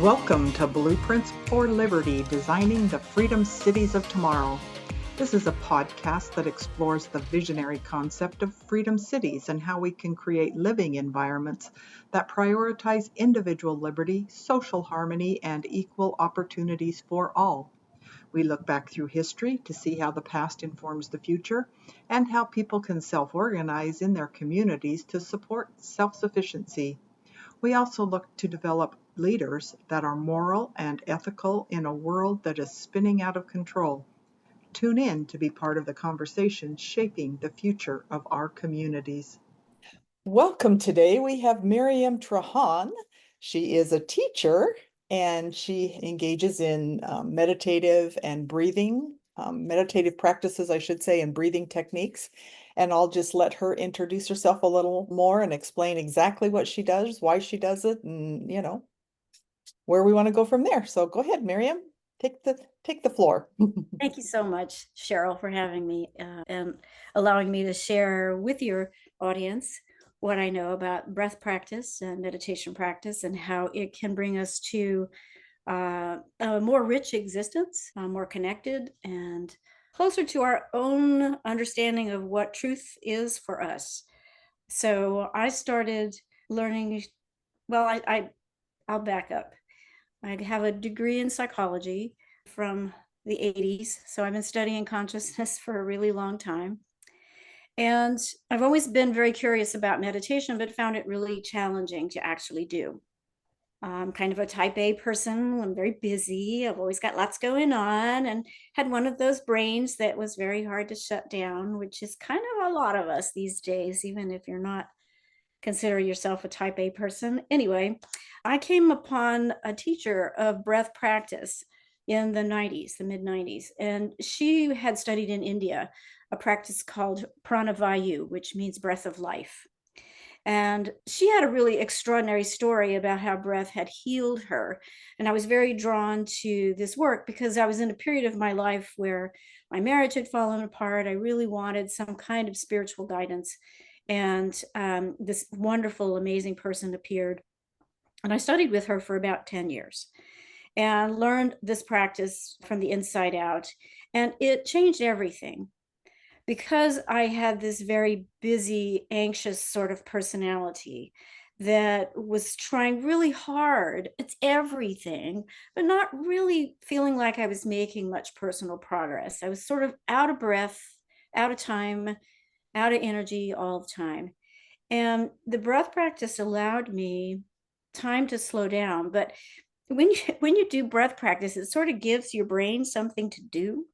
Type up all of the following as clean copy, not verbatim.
Welcome to Blueprints for Liberty, Designing the Freedom Cities of Tomorrow. This is a podcast that explores the visionary concept of freedom cities and how we can create living environments that prioritize individual liberty, social harmony, and equal opportunities for all. We look back through history to see how the past informs the future and how people can self-organize in their communities to support self-sufficiency. We also look to develop leaders that are moral and ethical in a world that is spinning out of control. Tune in to be part of the conversation shaping the future of our communities. Welcome. Today we have Miriam Trahan. She is a teacher and she engages in meditative and breathing, meditative practices, I should say, and breathing techniques. And I'll just let her introduce herself a little more and explain exactly what she does, why she does it, and where we want to go from there. So go ahead, Miriam, take the floor. Thank you so much, Cheryl, for having me and allowing me to share with your audience what I know about breath practice and meditation practice and how it can bring us to a more rich existence, more connected and closer to our own understanding of what truth is for us. So I started learning, well, I'll back up. I have a degree in psychology from the 80s. So I've been studying consciousness for a really long time. And I've always been very curious about meditation, but found it really challenging to actually do. I'm kind of a type A person. I'm very busy. I've always got lots going on and had one of those brains that was very hard to shut down, which is kind of a lot of us these days, even if you're not consider yourself a type A person. Anyway, I came upon a teacher of breath practice in the 90s, the mid 90s, and she had studied in India a practice called pranayama, which means breath of life. And she had a really extraordinary story about how breath had healed her. And I was very drawn to this work because I was in a period of my life where my marriage had fallen apart. I really wanted some kind of spiritual guidance. And this wonderful, amazing person appeared. And I studied with her for about 10 years and learned this practice from the inside out. And it changed everything because I had this very busy, anxious sort of personality that was trying really hard. It's everything, but not really feeling like I was making much personal progress. I was sort of out of breath, out of time, out of energy all the time. And the breath practice allowed me time to slow down. But when you do breath practice, it sort of gives your brain something to do.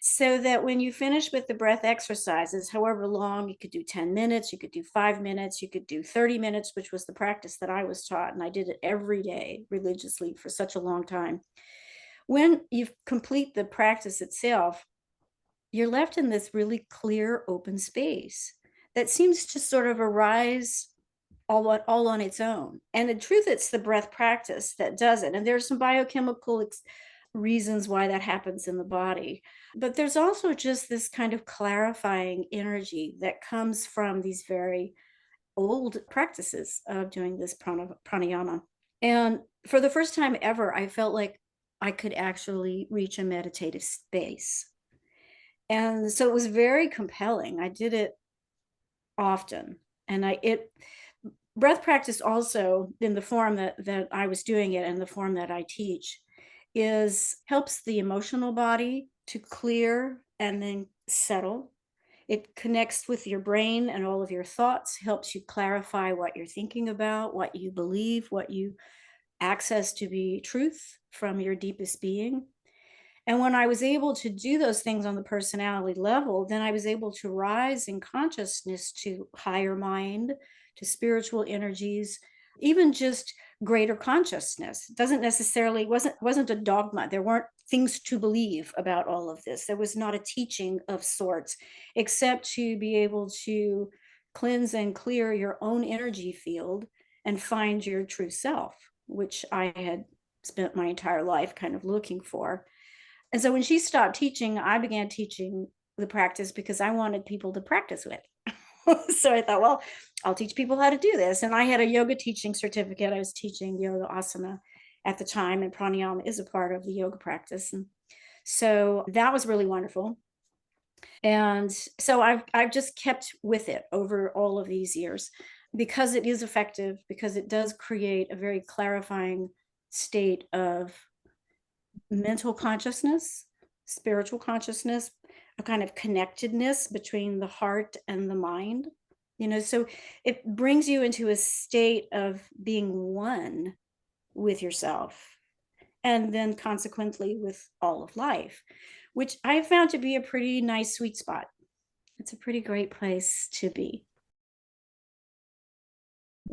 So that when you finish with the breath exercises, however long, you could do 10 minutes, you could do 5 minutes, you could do 30 minutes, which was the practice that I was taught. And I did it every day religiously for such a long time. When you complete the practice itself, you're left in this really clear, open space that seems to sort of arise all on its own. And in truth, it's the breath practice that does it. And there's some biochemical reasons why that happens in the body. But there's also just this kind of clarifying energy that comes from these very old practices of doing this pranayama. And for the first time ever, I felt like I could actually reach a meditative space. And so it was very compelling. I did it often. And breath practice also in the form that I was doing it and the form that I teach helps the emotional body to clear and then settle. It connects with your brain and all of your thoughts, helps you clarify what you're thinking about, what you believe, what you access to be truth from your deepest being. And when I was able to do those things on the personality level, then I was able to rise in consciousness to higher mind, to spiritual energies, even just greater consciousness. Wasn't a dogma. There weren't things to believe about all of this. There was not a teaching of sorts, except to be able to cleanse and clear your own energy field and find your true self, which I had spent my entire life kind of looking for. And so when she stopped teaching, I began teaching the practice because I wanted people to practice with. So I thought, well, I'll teach people how to do this. And I had a yoga teaching certificate. I was teaching yoga asana at the time, and pranayama is a part of the yoga practice. And so that was really wonderful. And so I've just kept with it over all of these years because it is effective, because it does create a very clarifying state of mental consciousness, spiritual consciousness, a kind of connectedness between the heart and the mind. So it brings you into a state of being one with yourself, and then consequently with all of life, which I found to be a pretty nice sweet spot. It's a pretty great place to be.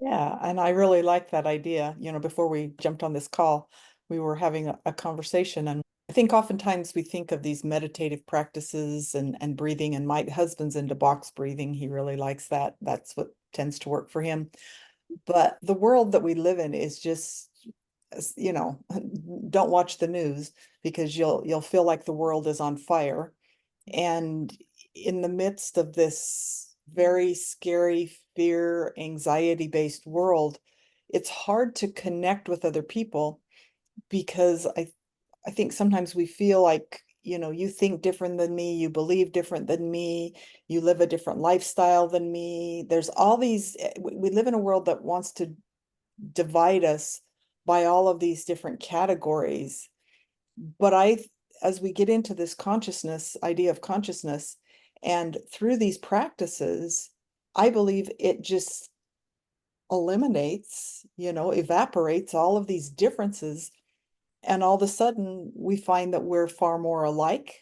Yeah, and I really like that idea. Before we jumped on this call, we were having a conversation, and I think oftentimes we think of these meditative practices and breathing, and my husband's into box breathing. He really likes that. That's what tends to work for him. But the world that we live in is just, don't watch the news because you'll feel like the world is on fire. And in the midst of this very scary, fear, anxiety-based world, it's hard to connect with other people because I think sometimes we feel like, you think different than me, you believe different than me, you live a different lifestyle than me. There's all these, we live in a world that wants to divide us by all of these different categories. But as we get into this idea of consciousness, and through these practices, I believe it just eliminates, evaporates all of these differences. And all of a sudden, we find that we're far more alike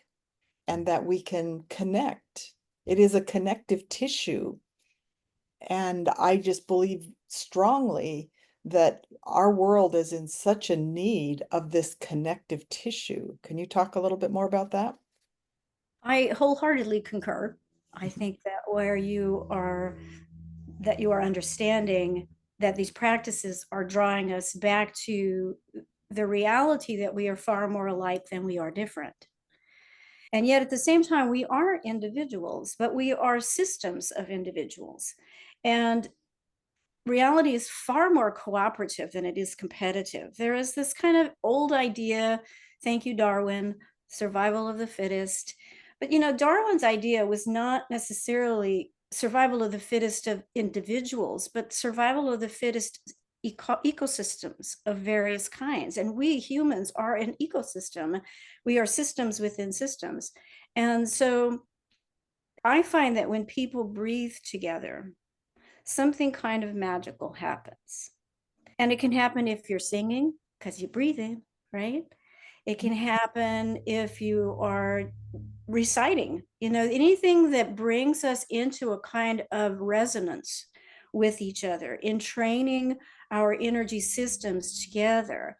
and that we can connect. It is a connective tissue. And I just believe strongly that our world is in such a need of this connective tissue. Can you talk a little bit more about that? I wholeheartedly concur. I think that you are understanding that these practices are drawing us back to the reality that we are far more alike than we are different. And yet at the same time, we are individuals, but we are systems of individuals. And reality is far more cooperative than it is competitive. There is this kind of old idea, thank you, Darwin, survival of the fittest. But Darwin's idea was not necessarily survival of the fittest of individuals, but survival of the fittest ecosystems of various kinds. And we humans are an ecosystem. We are systems within systems. And so I find that when people breathe together, something kind of magical happens. And it can happen if you're singing because you're breathing, right? It can happen if you are reciting, anything that brings us into a kind of resonance with each other, in training our energy systems together.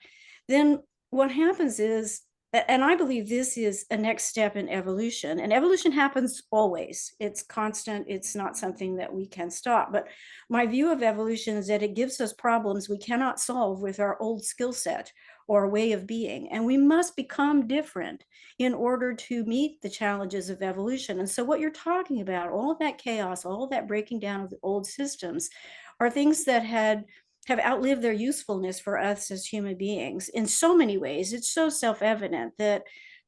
Then what happens is, and I believe this is a next step in evolution, and evolution happens always. It's constant. It's not something that we can stop. But my view of evolution is that it gives us problems we cannot solve with our old skill set or way of being. And we must become different in order to meet the challenges of evolution. And so what you're talking about, all of that chaos, all of that breaking down of the old systems, are things that have outlived their usefulness for us as human beings in so many ways. It's so self-evident that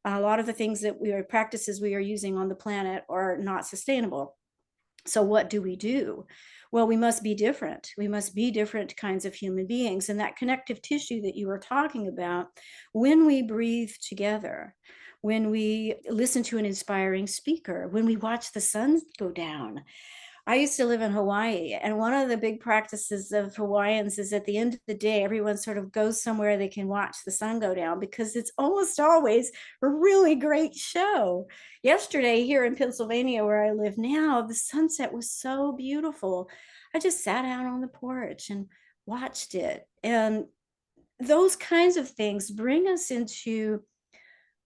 a lot of the things that practices we are using on the planet are not sustainable. So what do we do? Well, we must be different. We must be different kinds of human beings. And that connective tissue that you were talking about, when we breathe together, when we listen to an inspiring speaker, when we watch the sun go down. I used to live in Hawaii, and one of the big practices of Hawaiians is at the end of the day, everyone sort of goes somewhere they can watch the sun go down because it's almost always a really great show. Yesterday, here in Pennsylvania, where I live now, the sunset was so beautiful. I just sat out on the porch and watched it. And those kinds of things bring us into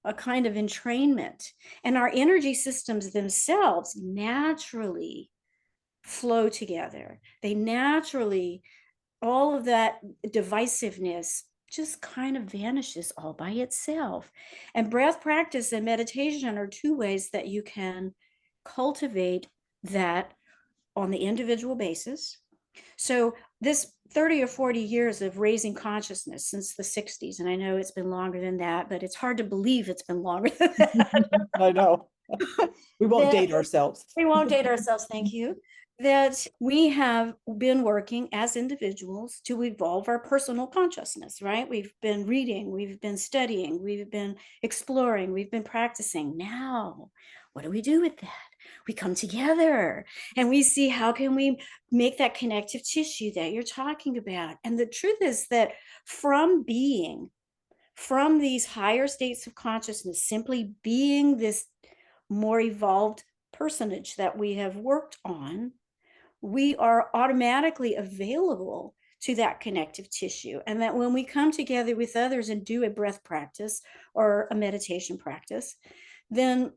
a kind of entrainment, and our energy systems themselves naturally flow together. They naturally, all of that divisiveness just kind of vanishes all by itself. And breath practice and meditation are two ways that you can cultivate that on the individual basis. So this 30 or 40 years of raising consciousness since the 60s, and I know it's been longer than that, but it's hard to believe it's been longer than that. I know. We won't that date ourselves. we won't date ourselves, thank you. That we have been working as individuals to evolve our personal consciousness, right? We've been reading, we've been studying, we've been exploring, we've been practicing. Now, what do we do with that? We come together and we see how can we make that connective tissue that you're talking about. And the truth is that from being, from these higher states of consciousness, simply being this more evolved personage that we have worked on, we are automatically available to that connective tissue. And that when we come together with others and do a breath practice or a meditation practice, then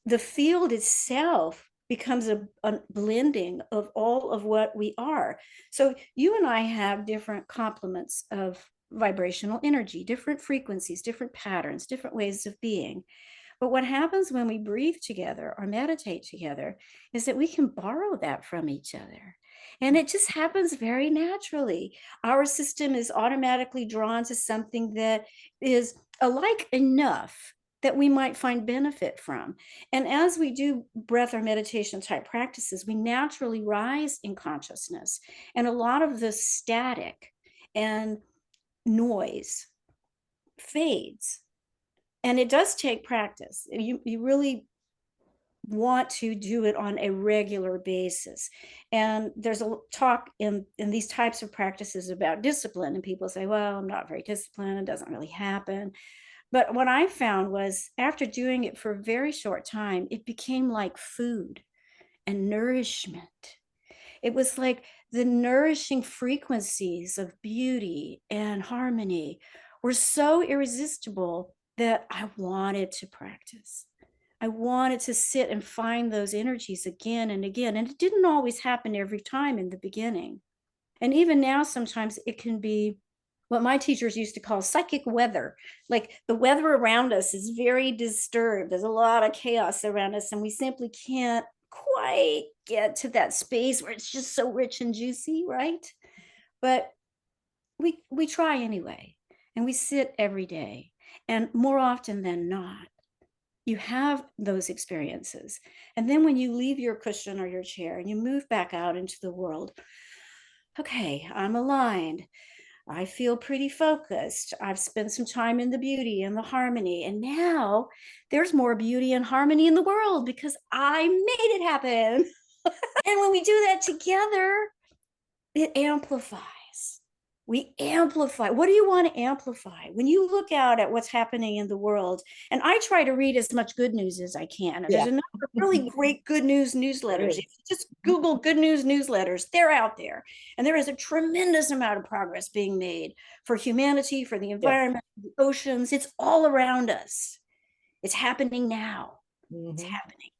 the field itself becomes a blending of all of what we are. So you and I have different complements of vibrational energy, different frequencies, different patterns, different ways of being. But what happens when we breathe together or meditate together is that we can borrow that from each other. And it just happens very naturally. Our system is automatically drawn to something that is alike enough that we might find benefit from. And as we do breath or meditation type practices, we naturally rise in consciousness. And a lot of the static and noise fades. And it does take practice. You really want to do it on a regular basis. And there's a talk in these types of practices about discipline, and people say, well, I'm not very disciplined, it doesn't really happen. But what I found was after doing it for a very short time, it became like food and nourishment. It was like the nourishing frequencies of beauty and harmony were so irresistible that I wanted to practice. I wanted to sit and find those energies again and again. And it didn't always happen every time in the beginning. And even now, sometimes it can be what my teachers used to call psychic weather. Like the weather around us is very disturbed. There's a lot of chaos around us, and we simply can't quite get to that space where it's just so rich and juicy, right? But we try anyway, and we sit every day. And more often than not, you have those experiences. And then when you leave your cushion or your chair and you move back out into the world, okay, I'm aligned. I feel pretty focused. I've spent some time in the beauty and the harmony. And now there's more beauty and harmony in the world because I made it happen. And when we do that together, it amplifies. We amplify. What do you want to amplify? When you look out at what's happening in the world, and I try to read as much good news as I can. There's a number of really great good news newsletters. If you just Google good news newsletters, they're out there. And there is a tremendous amount of progress being made for humanity, for the environment, the oceans. It's all around us. It's happening now. It's happening.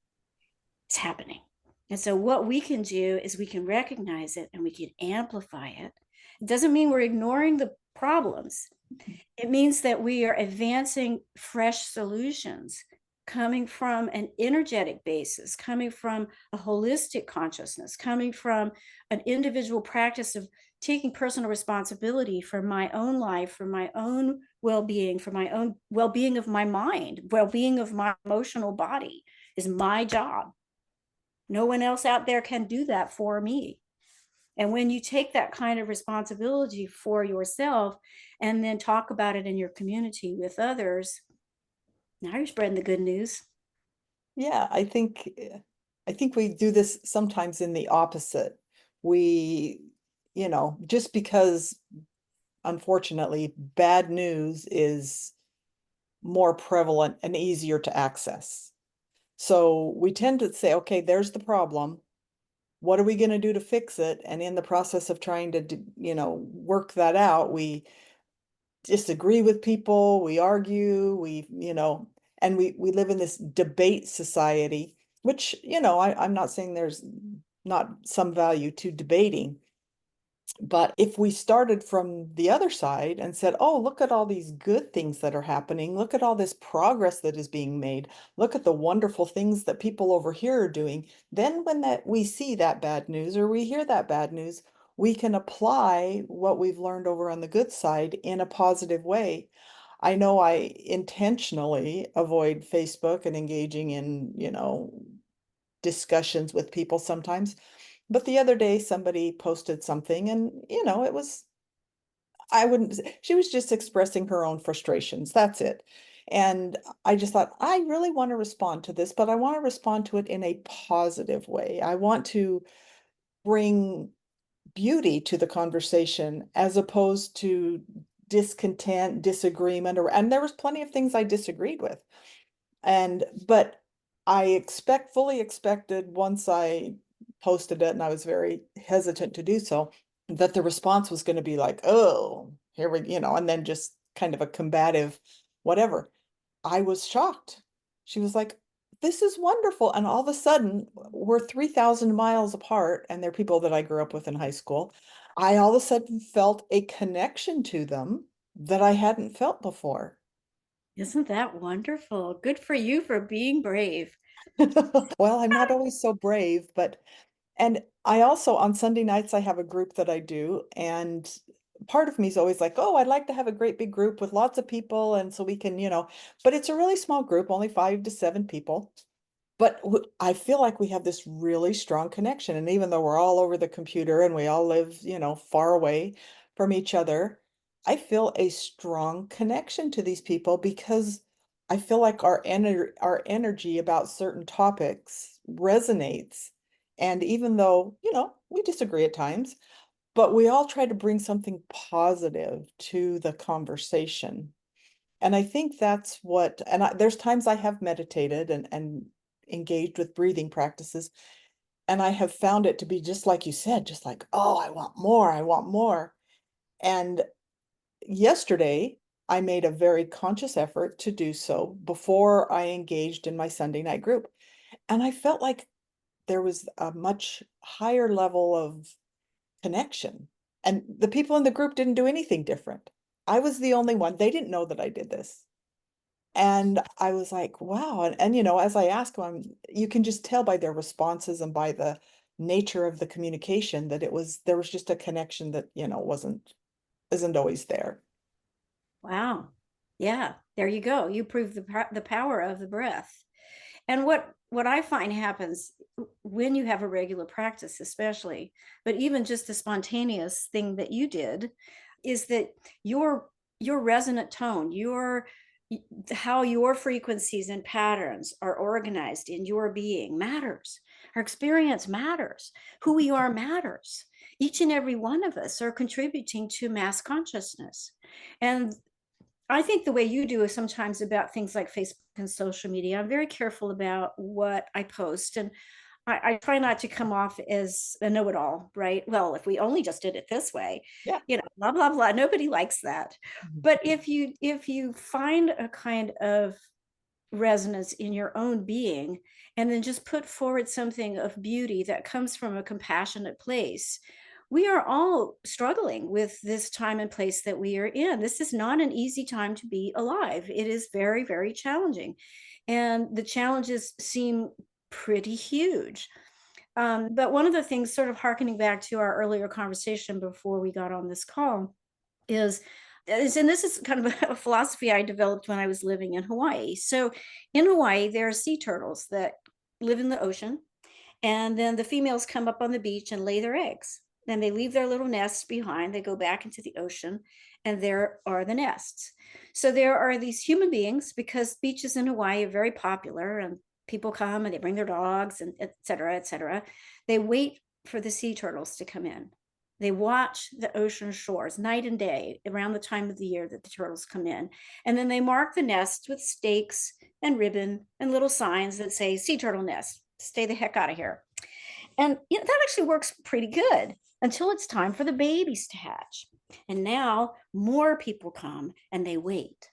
It's happening. And so what we can do is we can recognize it and we can amplify it. It doesn't mean we're ignoring the problems. It means that we are advancing fresh solutions coming from an energetic basis, coming from a holistic consciousness, coming from an individual practice of taking personal responsibility for my own life, for my own well-being, for my own well-being of my mind, well-being of my emotional body is my job. No one else out there can do that for me. And when you take that kind of responsibility for yourself and then talk about it in your community with others, now you're spreading the good news. Yeah, I think we do this sometimes in the opposite. We, just because unfortunately bad news is more prevalent and easier to access. So we tend to say, okay, there's the problem. What are we going to do to fix it? And in the process of trying to, work that out, we disagree with people, we argue, and we live in this debate society, which, I'm not saying there's not some value to debating. But if we started from the other side and said, oh, look at all these good things that are happening. Look at all this progress that is being made. Look at the wonderful things that people over here are doing. Then when we see that bad news or we hear that bad news, we can apply what we've learned over on the good side in a positive way. I know I intentionally avoid Facebook and engaging in, discussions with people sometimes. But the other day somebody posted something and, it was, I wouldn't, she was just expressing her own frustrations. That's it. And I just thought, I really want to respond to this, but I want to respond to it in a positive way. I want to bring beauty to the conversation as opposed to discontent, disagreement, and there was plenty of things I disagreed with. But I fully expected once I posted it, and I was very hesitant to do so, that the response was going to be like, oh, here we, and then just kind of a combative whatever. I was shocked. She was like, this is wonderful. And all of a sudden, we're 3,000 miles apart, and they're people that I grew up with in high school. I all of a sudden felt a connection to them that I hadn't felt before. Isn't that wonderful? Good for you for being brave. Well, I'm not always so brave, and I also, on Sunday nights, I have a group that I do, and part of me is always like, oh, I'd like to have a great big group with lots of people, and so we can, but it's a really small group, only 5 to 7 people. But I feel like we have this really strong connection. And even though we're all over the computer and we all live, far away from each other, I feel a strong connection to these people because I feel like our energy about certain topics resonates. And even though, we disagree at times, but we all try to bring something positive to the conversation. And I think that's what, there's times I have meditated and engaged with breathing practices, and I have found it to be just like you said, just like, oh, I want more, I want more. And yesterday, I made a very conscious effort to do so before I engaged in my Sunday night group. And I felt like there was a much higher level of connection. And the people in the group didn't do anything different. I was the only one. They didn't know that I did this. And I was like, wow. And as I ask them, you can just tell by their responses and by the nature of the communication that there was just a connection that, isn't always there. Wow. Yeah, there you go. You prove the power of the breath. And what I find happens when you have a regular practice, especially, but even just the spontaneous thing that you did, is that your resonant tone, how your frequencies and patterns are organized in your being matters. Our experience matters. Who we are matters. Each and every one of us are contributing to mass consciousness. And I think the way you do is sometimes about things like Facebook and social media. I'm very careful about what I post, and I try not to come off as a know-it-all, right? Well, if we only just did it this way, Yeah. Blah blah blah. Nobody likes that. Mhm. But if you find a kind of resonance in your own being, and then just put forward something of beauty that comes from a compassionate place. We are all struggling with this time and place that we are in. This is not an easy time to be alive. It is very, very challenging. And the challenges seem pretty huge. But one of the things, sort of hearkening back to our earlier conversation before we got on this call, and this is kind of a philosophy I developed when I was living in Hawaii. So in Hawaii, there are sea turtles that live in the ocean, and then the females come up on the beach and lay their eggs. Then they leave their little nests behind, they go back into the ocean, and there are the nests. So there are these human beings, because beaches in Hawaii are very popular, and people come and they bring their dogs, and et cetera, et cetera. They wait for the sea turtles to come in. They watch the ocean shores night and day around the time of the year that the turtles come in. And then they mark the nests with stakes and ribbon and little signs that say sea turtle nest, stay the heck out of here. And that actually works pretty good until it's time for the babies to hatch. And now more people come and they wait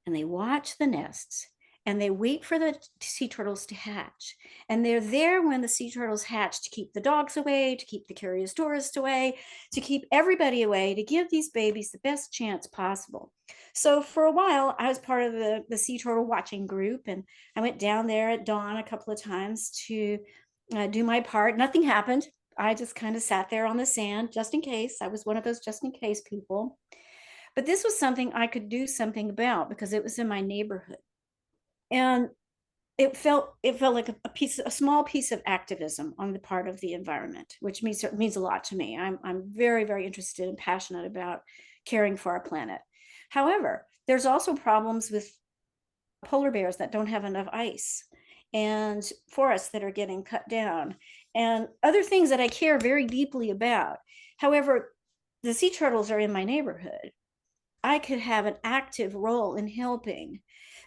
and they watch the nests and they wait for the sea turtles to hatch. And they're there when the sea turtles hatch to keep the dogs away, to keep the curious tourists away, to keep everybody away, to give these babies the best chance possible. So for a while, I was part of the sea turtle watching group, and I went down there at dawn a couple of times to do my part. Nothing happened. I just kind of sat there on the sand just in case. I was one of those just in case people. But this was something I could do something about because it was in my neighborhood. And it felt like a small piece of activism on the part of the environment, which means a lot to me. I'm very, very interested and passionate about caring for our planet. However, there's also problems with polar bears that don't have enough ice, and forests that are getting cut down, and other things that I care very deeply about. However, the sea turtles are in my neighborhood. I could have an active role in helping.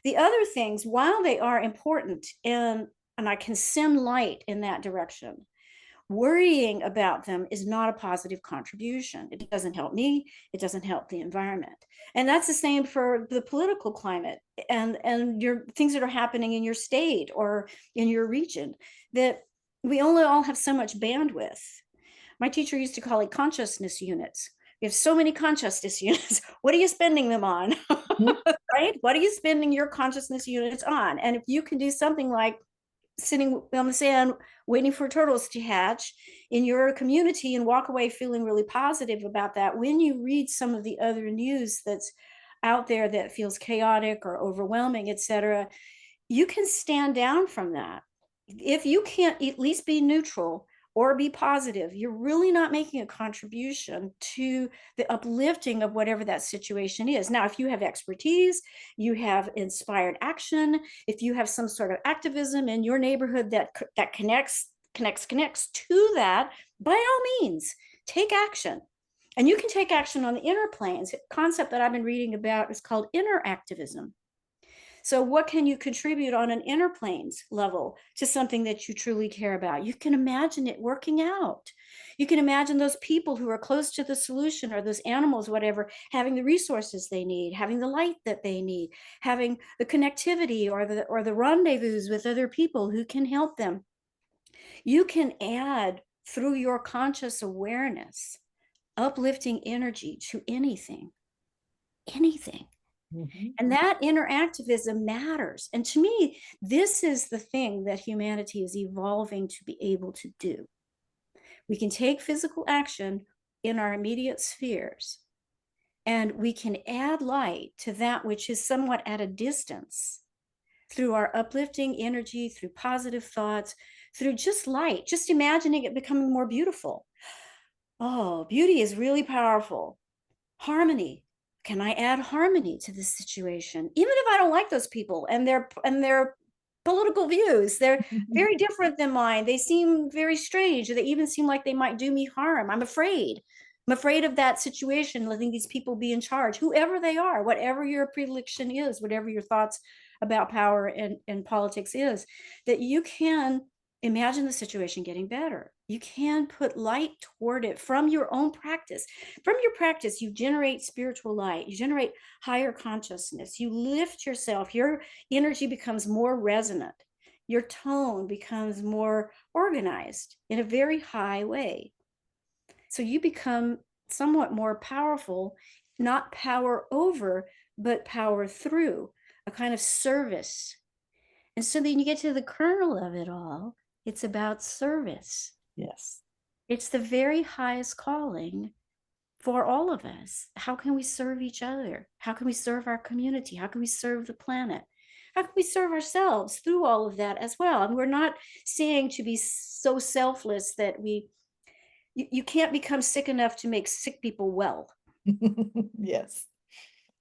The other things, while they are important, and I can send light in that direction, worrying about them is not a positive contribution. It doesn't help me. It doesn't help the environment. And that's the same for the political climate and your things that are happening in your state or in your region, that we only all have so much bandwidth. My teacher used to call it consciousness units. We have so many consciousness units. What are you spending them on? Right? What are you spending your consciousness units on? And if you can do something like sitting on the sand waiting for turtles to hatch in your community and walk away feeling really positive about that, when you read some of the other news that's out there that feels chaotic or overwhelming, etc., you can stand down from that. If you can't at least be neutral or be positive, you're really not making a contribution to the uplifting of whatever that situation is. Now, if you have expertise, you have inspired action, if you have some sort of activism in your neighborhood that connects to that, by all means, take action. And you can take action on the inner planes. A concept that I've been reading about is called inner activism. So what can you contribute on an inner planes level to something that you truly care about? You can imagine it working out. You can imagine those people who are close to the solution, or those animals, whatever, having the resources they need, having the light that they need, having the connectivity or the rendezvous with other people who can help them. You can add, through your conscious awareness, uplifting energy to anything. Mm-hmm. And that inner activism matters. And to me, this is the thing that humanity is evolving to be able to do. We can take physical action in our immediate spheres, and we can add light to that which is somewhat at a distance through our uplifting energy, through positive thoughts, through just light, just imagining it becoming more beautiful. Oh, beauty is really powerful. Harmony. Can I add harmony to this situation? Even if I don't like those people and their political views, they're very different than mine. They seem very strange. They even seem like they might do me harm. I'm afraid. I'm afraid of that situation, letting these people be in charge, whoever they are, whatever your predilection is, whatever your thoughts about power and politics is, that you can imagine the situation getting better. You can put light toward it from your own practice. From your practice, you generate spiritual light, you generate higher consciousness, you lift yourself, your energy becomes more resonant, your tone becomes more organized in a very high way. So you become somewhat more powerful, not power over, but power through, a kind of service. And so then you get to the kernel of it all. It's about service. Yes. It's the very highest calling for all of us. How can we serve each other? How can we serve our community? How can we serve the planet? How can we serve ourselves through all of that as well? And we're not saying to be so selfless that you can't become sick enough to make sick people well. Yes,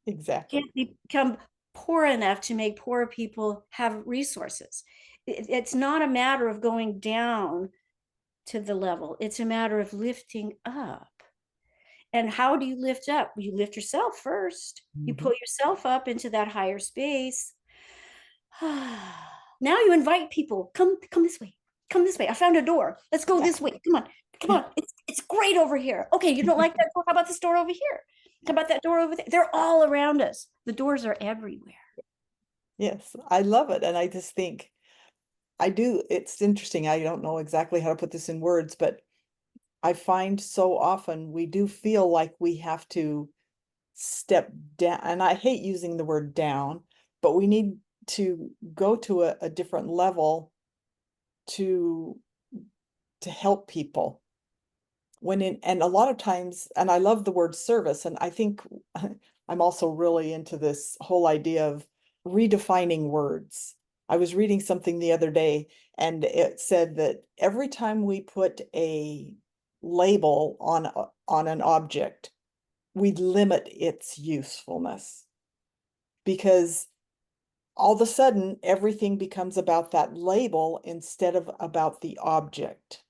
exactly. You can't become poor enough to make poor people have resources. It's not a matter of going down to the level. It's a matter of lifting up. And how do you lift up? You lift yourself first. You pull yourself up into that higher space. Now you invite people. Come this way. Come this way. I found a door. Let's go this way. Come on. It's great over here. Okay, you don't like that door? How about this door over here? How about that door over there? They're all around us. The doors are everywhere. Yes, I love it. And I just think it's interesting. I don't know exactly how to put this in words, but I find so often we do feel like we have to step down, and I hate using the word down, but we need to go to a different level to help people. and a lot of times, and I love the word service, and I think I'm also really into this whole idea of redefining words. I was reading something the other day, and it said that every time we put a label on an object, we limit its usefulness, because all of a sudden everything becomes about that label instead of about the object.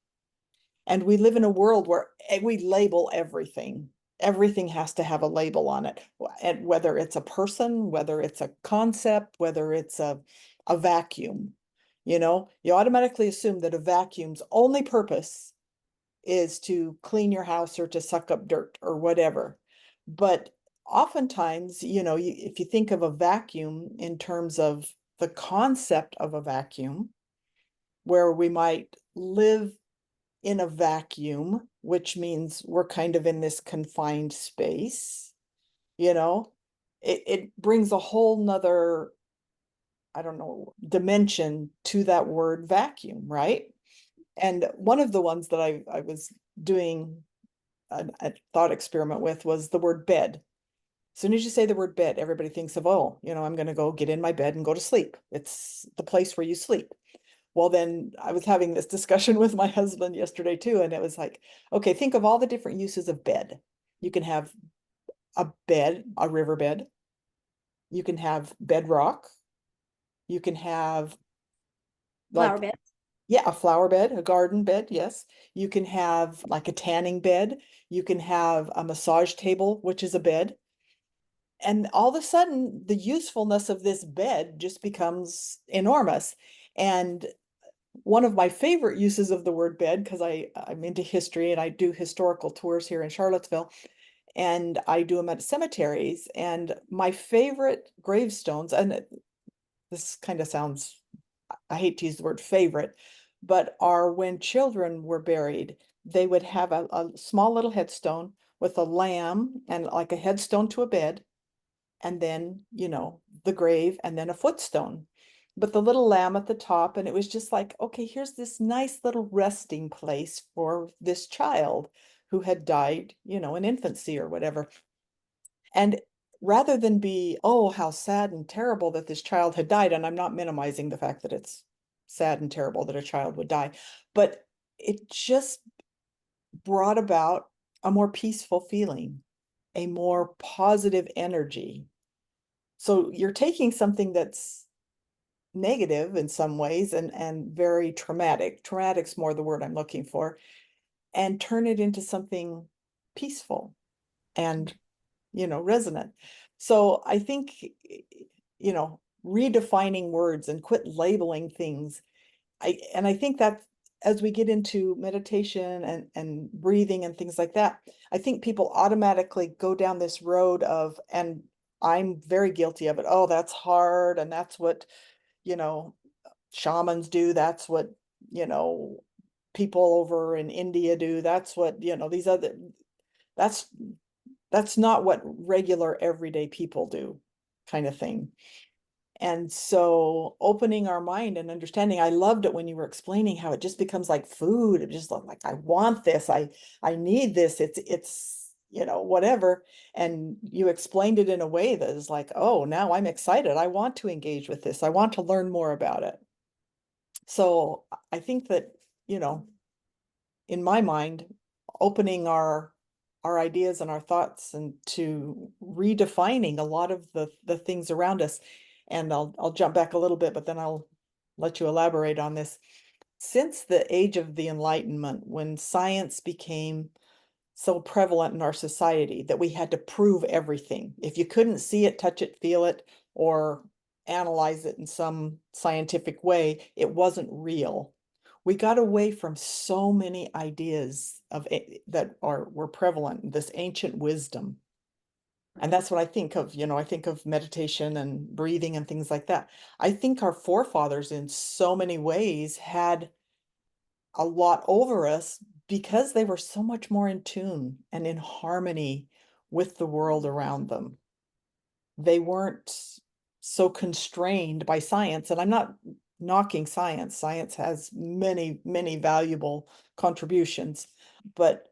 And we live in a world where we label everything. Everything has to have a label on it. And whether it's a person, whether it's a concept, whether it's a vacuum, you automatically assume that a vacuum's only purpose is to clean your house or to suck up dirt or whatever. But oftentimes, if you think of a vacuum in terms of the concept of a vacuum, where we might live in a vacuum, which means we're kind of in this confined space, it brings a whole nother, I don't know, dimension to that word vacuum, right? And one of the ones that I was doing a thought experiment with was the word bed. As soon as you say the word bed, everybody thinks of, oh, I'm going to go get in my bed and go to sleep. It's the place where you sleep. Well, then I was having this discussion with my husband yesterday too, and it was like, okay, think of all the different uses of bed. You can have a bed, a river bed. You can have bedrock. You can have Flower like, bed. yeah, a flower bed, a garden bed, yes. You can have like a tanning bed. You can have a massage table, which is a bed. And all of a sudden, the usefulness of this bed just becomes enormous. And one of my favorite uses of the word bed, because I'm into history and I do historical tours here in Charlottesville, and I do them at cemeteries. And my favorite gravestones, and this kind of sounds, I hate to use the word favorite, but are when children were buried, they would have a small little headstone with a lamb and like a headstone to a bed, and then, the grave, and then a footstone. But the little lamb at the top, and it was just like, okay, here's this nice little resting place for this child who had died, in infancy or whatever. And rather than be, oh, how sad and terrible that this child had died, and I'm not minimizing the fact that it's sad and terrible that a child would die, but it just brought about a more peaceful feeling, a more positive energy. So you're taking something that's negative in some ways and very traumatic. Traumatic's more the word I'm looking for, and turn it into something peaceful and, resonant. So I think, redefining words and quit labeling things. I think that as we get into meditation and breathing and things like that, I think people automatically go down this road of, and I'm very guilty of it. Oh, that's hard. And that's what, shamans do. That's what, you know, people over in India do. That's what, these other, that's, that's not what regular everyday people do, kind of thing. And so opening our mind and understanding, I loved it when you were explaining how it just becomes like food. It just like, I want this, I need this. It's, whatever. And you explained it in a way that is like, oh, now I'm excited. I want to engage with this. I want to learn more about it. So I think that, in my mind, opening our ideas and our thoughts and to redefining a lot of the things around us. And I'll jump back a little bit, but then I'll let you elaborate on this. Since the age of the Enlightenment, when science became so prevalent in our society that we had to prove everything. If you couldn't see it, touch it, feel it, or analyze it in some scientific way, it wasn't real. We got away from so many ideas that were prevalent, this ancient wisdom. And that's what I think of, I think of meditation and breathing and things like that. I think our forefathers in so many ways had a lot over us because they were so much more in tune and in harmony with the world around them. They weren't so constrained by science. And I'm not knocking science. Science has many, many valuable contributions. But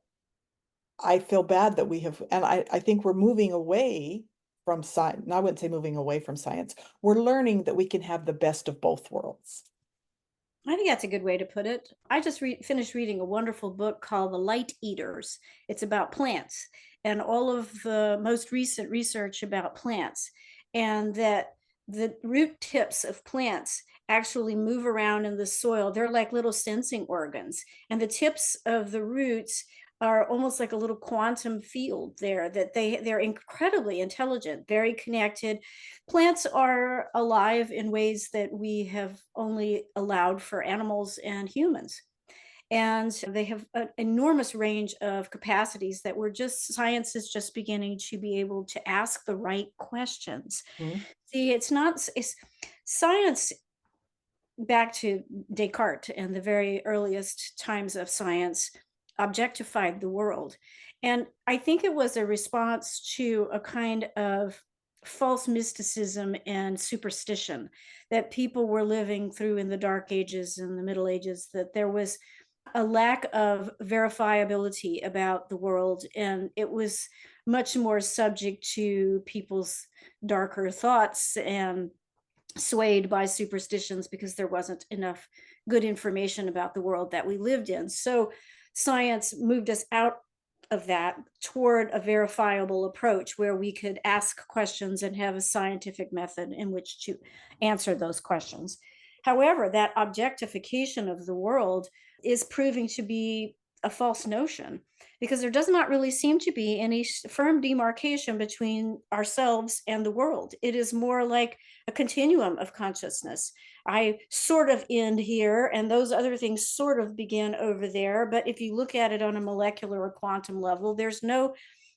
I feel bad that we have, and I think we're moving away from science. I wouldn't say moving away from science. We're learning that we can have the best of both worlds. I think that's a good way to put it. I just finished reading a wonderful book called The Light Eaters. It's about plants and all of the most recent research about plants, and that the root tips of plants actually move around in the soil. They're like little sensing organs, and the tips of the roots are almost like a little quantum field there, that they're incredibly intelligent, very connected. Plants are alive in ways that we have only allowed for animals and humans. And they have an enormous range of capacities that science is just beginning to be able to ask the right questions. Mhm. See, it's science, back to Descartes and the very earliest times of science, objectified the world. And I think it was a response to a kind of false mysticism and superstition that people were living through in the Dark Ages and the Middle Ages, that there was a lack of verifiability about the world, and it was much more subject to people's darker thoughts and swayed by superstitions because there wasn't enough good information about the world that we lived in. So science moved us out of that toward a verifiable approach where we could ask questions and have a scientific method in which to answer those questions. However, that objectification of the world is proving to be a false notion, because there does not really seem to be any firm demarcation between ourselves and the world. It is more like a continuum of consciousness. I sort of end here, and those other things sort of begin over there. But if you look at it on a molecular or quantum level, there's no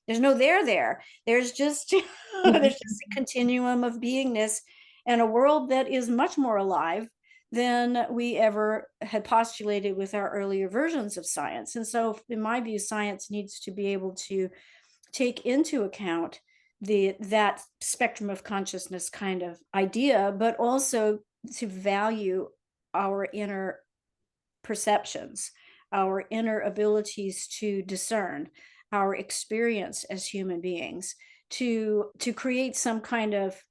there there. There's just there's just a continuum of beingness, and a world that is much more alive than we ever had postulated with our earlier versions of science. And so, in my view, science needs to be able to take into account that spectrum of consciousness kind of idea, but also to value our inner perceptions, our inner abilities to discern, our experience as human beings, to create some kind of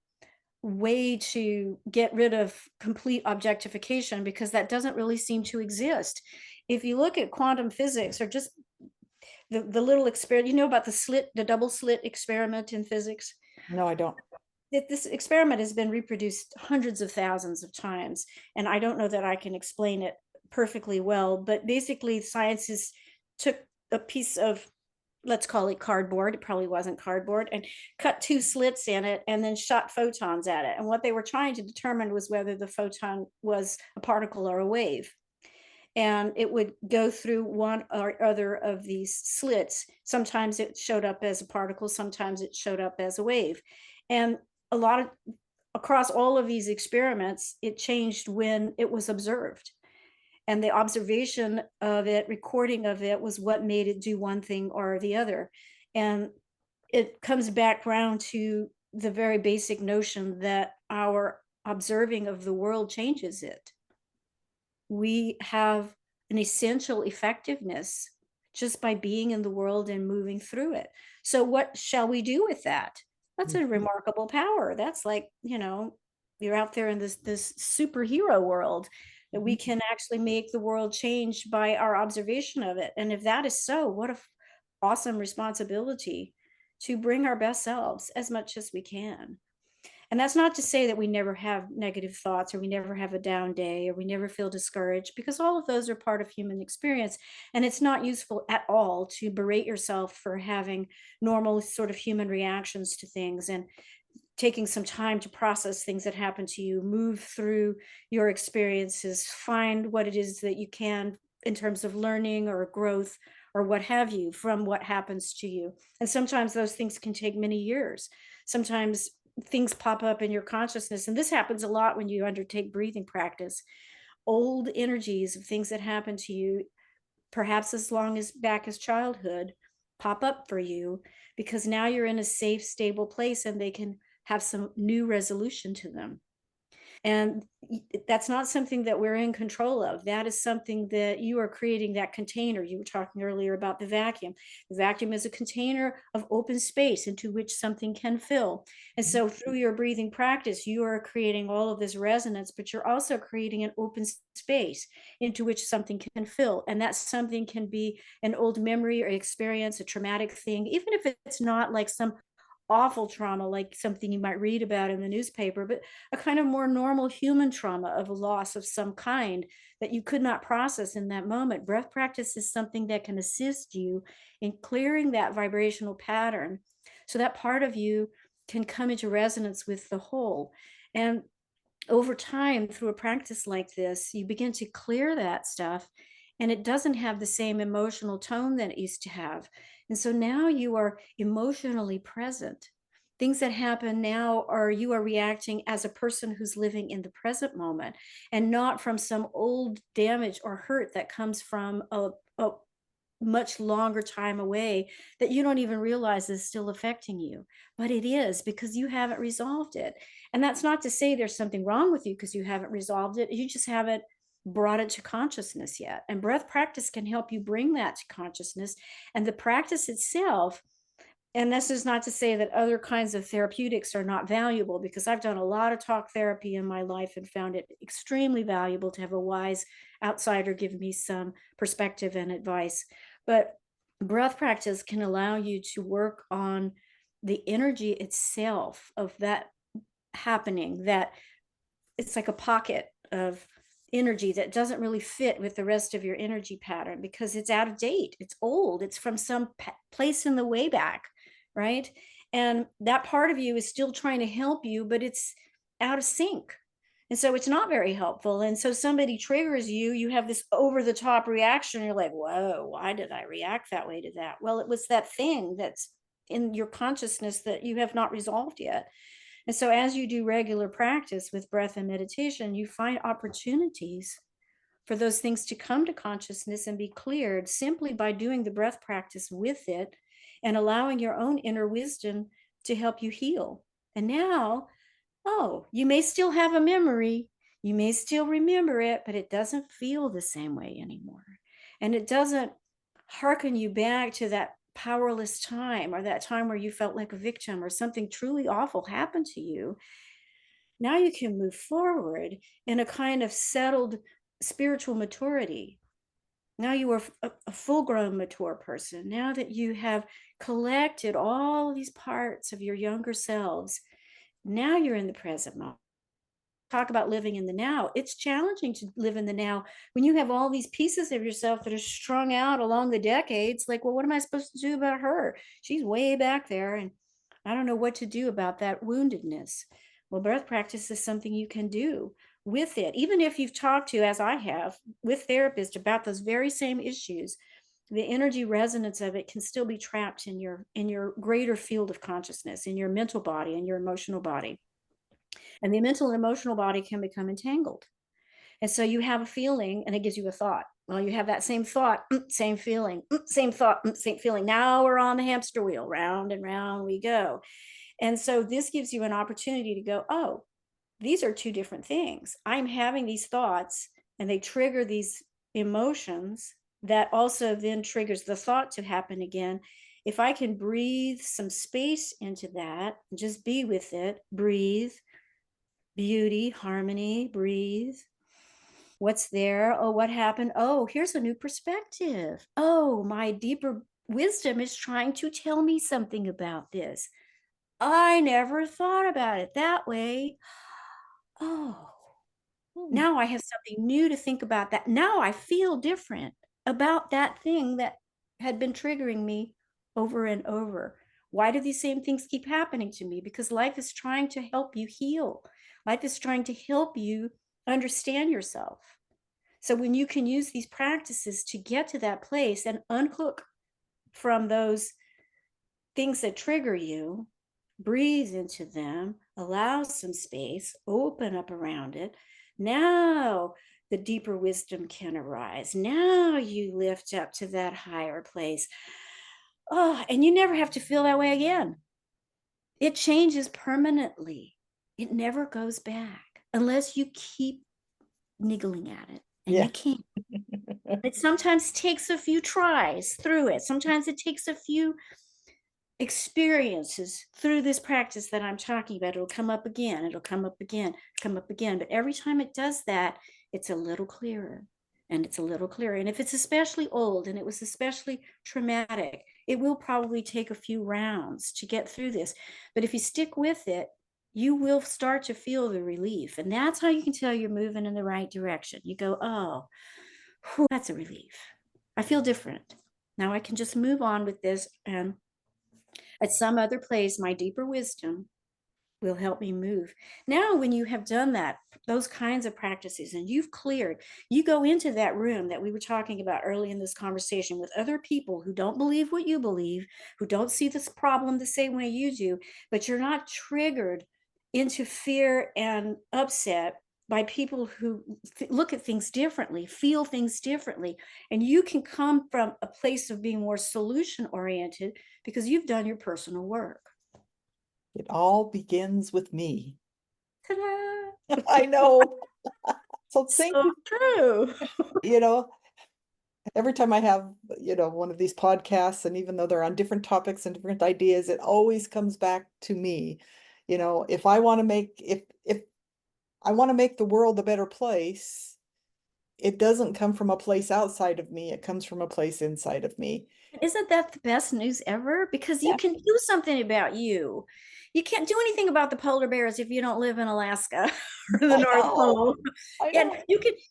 way to get rid of complete objectification, because that doesn't really seem to exist. If you look at quantum physics, or just the little experiment, about the double slit experiment in physics. No, I don't. This experiment has been reproduced hundreds of thousands of times, and I don't know that I can explain it perfectly well, but basically scientists took a piece of, let's call it cardboard, it probably wasn't cardboard, and cut two slits in it and then shot photons at it. And what they were trying to determine was whether the photon was a particle or a wave. And it would go through one or other of these slits. Sometimes it showed up as a particle, sometimes it showed up as a wave. And across all of these experiments, it changed when it was observed. And the observation of it, recording of it, was what made it do one thing or the other. And it comes back around to the very basic notion that our observing of the world changes it. We have an essential effectiveness just by being in the world and moving through it. So what shall we do with that? That's a remarkable power. That's like, you're out there in this superhero world, that we can actually make the world change by our observation of it. And if that is so, what a awesome responsibility to bring our best selves as much as we can. And that's not to say that we never have negative thoughts, or we never have a down day, or we never feel discouraged, because all of those are part of human experience. And it's not useful at all to berate yourself for having normal sort of human reactions to things, and taking some time to process things that happen to you, move through your experiences, find what it is that you can in terms of learning or growth or what have you from what happens to you. And sometimes those things can take many years. Sometimes things pop up in your consciousness, and this happens a lot when you undertake breathing practice. Old energies of things that happen to you, perhaps as long as back as childhood, pop up for you, because now you're in a safe, stable place, and they can have some new resolution to them. And that's not something that we're in control of. That is something that you are creating, that container. You were talking earlier about the vacuum. The vacuum is a container of open space into which something can fill. And so through your breathing practice, you are creating all of this resonance, but you're also creating an open space into which something can fill. And that something can be an old memory or experience, a traumatic thing, even if it's not like some awful trauma, like something you might read about in the newspaper, but a kind of more normal human trauma of a loss of some kind that you could not process in that moment. Breath practice is something that can assist you in clearing that vibrational pattern so that part of you can come into resonance with the whole. And over time, through a practice like this, you begin to clear that stuff, and it doesn't have the same emotional tone that it used to have. And so now you are emotionally present. Things that happen now are you are reacting as a person who's living in the present moment and not from some old damage or hurt that comes from a much longer time away that you don't even realize is still affecting you. But it is, because you haven't resolved it. And that's not to say there's something wrong with you because you haven't resolved it. You just haven't brought it to consciousness yet. And breath practice can help you bring that to consciousness. And the practice itself, and this is not to say that other kinds of therapeutics are not valuable, because I've done a lot of talk therapy in my life and found it extremely valuable to have a wise outsider give me some perspective and advice. But breath practice can allow you to work on the energy itself of that happening, that it's like a pocket of energy that doesn't really fit with the rest of your energy pattern because it's out of date, it's old, it's from some place in the way back, right? And that part of you is still trying to help you, but it's out of sync. And so it's not very helpful. And so somebody triggers you, you have this over the top reaction. You're like, whoa, why did I react that way to that? Well, it was that thing that's in your consciousness that you have not resolved yet. And so as you do regular practice with breath and meditation, you find opportunities for those things to come to consciousness and be cleared simply by doing the breath practice with it and allowing your own inner wisdom to help you heal. And now, oh, you may still have a memory, you may still remember it, but it doesn't feel the same way anymore. And it doesn't hearken you back to that powerless time or that time where you felt like a victim or something truly awful happened to you. Now you can move forward in a kind of settled spiritual maturity. Now you are a full-grown mature person. Now that you have collected all these parts of your younger selves, now you're in the present moment. Talk about living in the now. It's challenging to live in the now when you have all these pieces of yourself that are strung out along the decades. Like, well, what am I supposed to do about her? She's way back there, and I don't know what to do about that woundedness. Well, breath practice is something you can do with it. Even if you've talked to, as I have, with therapists about those very same issues, the energy resonance of it can still be trapped in your greater field of consciousness, in your mental body and your emotional body. And the mental and emotional body can become entangled. And so you have a feeling and it gives you a thought. Well, you have that same thought, same feeling, same thought, same feeling. Now we're on the hamster wheel, round and round we go. And so this gives you an opportunity to go, oh, these are two different things. I'm having these thoughts and they trigger these emotions that also then triggers the thought to happen again. If I can breathe some space into that, just be with it, breathe, beauty, harmony, breathe. What's there? Oh, what happened? Oh, here's a new perspective. Oh, my deeper wisdom is trying to tell me something about this. I never thought about it that way. Oh, now I have something new to think about that. Now I feel different about that thing that had been triggering me over and over. Why do these same things keep happening to me? Because life is trying to help you heal. Life is trying to help you understand yourself. So when you can use these practices to get to that place and unhook from those things that trigger you, breathe into them, allow some space, open up around it. Now the deeper wisdom can arise. Now you lift up to that higher place. Oh, and you never have to feel that way again. It changes permanently. It never goes back. unless you keep niggling at it, and Yeah. you can't. It sometimes takes a few tries through it. Sometimes it takes a few experiences through this practice that I'm talking about. It'll come up again, it'll come up again, come up again. But every time it does that, it's a little clearer, and it's a little clearer. And if it's especially old and it was especially traumatic, it will probably take a few rounds to get through this. But if you stick with it, you will start to feel the relief. And that's how you can tell you're moving in the right direction. You go, oh, whew, that's a relief. I feel different. Now I can just move on with this, and at some other place, my deeper wisdom will help me move. Now, when you have done that, those kinds of practices, and you've cleared, you go into that room that we were talking about early in this conversation with other people who don't believe what you believe, who don't see this problem the same way you do, but you're not triggered into fear and upset by people who look at things differently, feel things differently. And you can come from a place of being more solution oriented because you've done your personal work. It all begins with me. Ta-da! I know. So thank So you. true. You know, every time I have, one of these podcasts, and even though they're on different topics and different ideas, it always comes back to me. If I want to if I want to make the world a better place, it doesn't come from a place outside of me. It comes from a place inside of me. Isn't that the best news ever? Because you Yeah, can do something about you. You can't do anything about the polar bears if you don't live in Alaska or the I North know. Pole. I And know.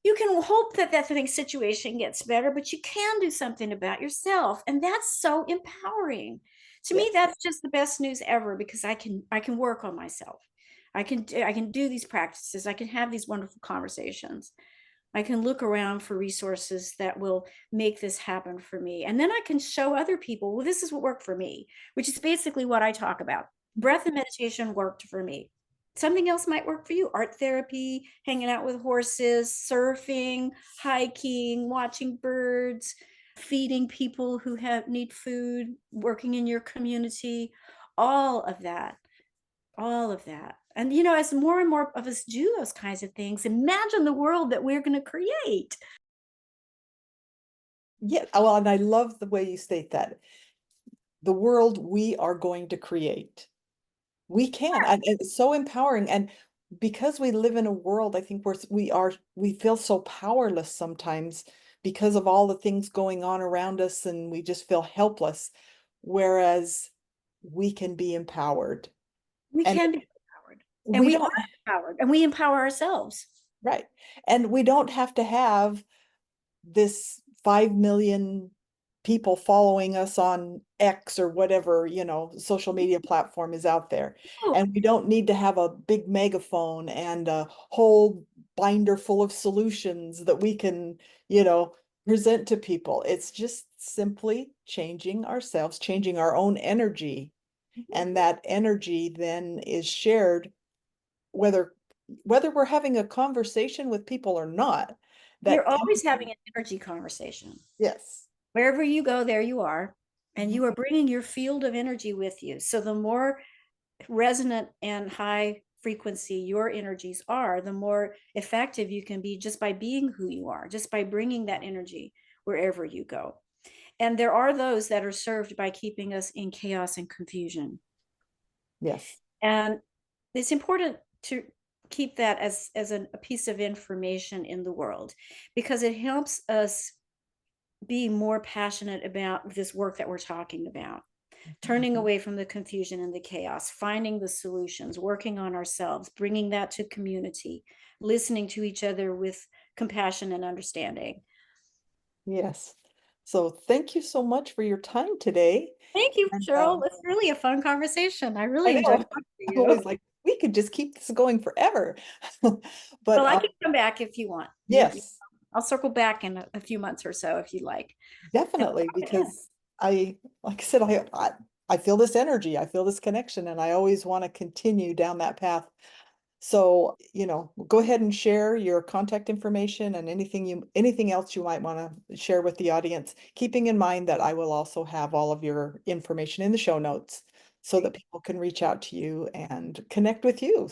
you can hope that that thing situation gets better, but you can do something about yourself, and that's so empowering. To me, Yes. that's just the best news ever because I can work on myself. I can do these practices. I can have these wonderful conversations. I can look around for resources that will make this happen for me. And then I can show other people, well, this is what worked for me, which is basically what I talk about. Breath and meditation worked for me. Something else might work for you. Art therapy, hanging out with horses, surfing, hiking, watching birds, feeding people who need food, working in your community, all of that, all of that. And as more and more of us do those kinds of things, imagine the world that we're going to create. Yeah. Well, and I love the way you state that. The world we are going to create. We can, and it's so empowering. And because we live in a world, I think we feel so powerless sometimes because of all the things going on around us, and we just feel helpless. Whereas we can be empowered, We and can be empowered, and we we are don't, empowered, and we empower ourselves. right. And we don't have to have this 5 million people following us on X or whatever, social media platform is out there. Oh, And we don't need to have a big megaphone and a whole binder full of solutions that we can, present to people. It's just simply changing ourselves, changing our own energy. And that energy then is shared, whether we're having a conversation with people or not. you're That always having an energy conversation. Yes. Wherever you go, there you are. And you are bringing your field of energy with you. So the more resonant and high frequency your energies are, the more effective you can be just by being who you are, just by bringing that energy wherever you go. And there are those that are served by keeping us in chaos and confusion. Yes. And it's important to keep that as a piece of information in the world, because it helps us be more passionate about this work that we're talking about, turning away from the confusion and the chaos, finding the solutions, working on ourselves, bringing that to community, listening to each other with compassion and understanding. Yes. So thank you so much for your time today. Thank you, And Cheryl. It's really a fun conversation. I I really enjoyed know, talking to I'm always you. like, we could just keep this going forever. Well, But I can come back if you want. yes, I'll circle back in a few months or so if you'd like. And we'll definitely, talk again. because like I said, I feel this energy, I feel this connection, and I always want to continue down that path. So, go ahead and share your contact information and anything else you might want to share with the audience, keeping in mind that I will also have all of your information in the show notes so that people can reach out to you and connect with you.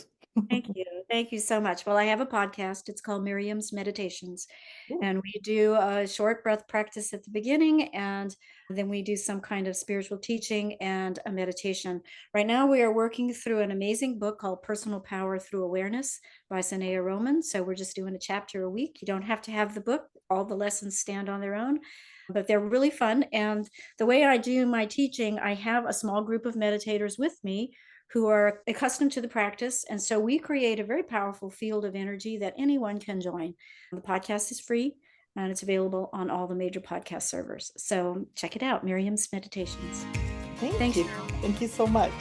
Thank you. Thank you so much. Well, I have a podcast. It's called Miriam's Meditations. And we do a short breath practice at the beginning, and then we do some kind of spiritual teaching and a meditation. Right now, we are working through an amazing book called Personal Power Through Awareness by Sanaya Roman. So we're just doing a chapter a week. You don't have to have the book, all the lessons stand on their own, but they're really fun. And the way I do my teaching, I have a small group of meditators with me who are accustomed to the practice. And so we create a very powerful field of energy that anyone can join. The podcast is free and it's available on all the major podcast servers. So check it out, Miriam's Meditations. Thank Thanks, you. Cheryl. Thank you so much.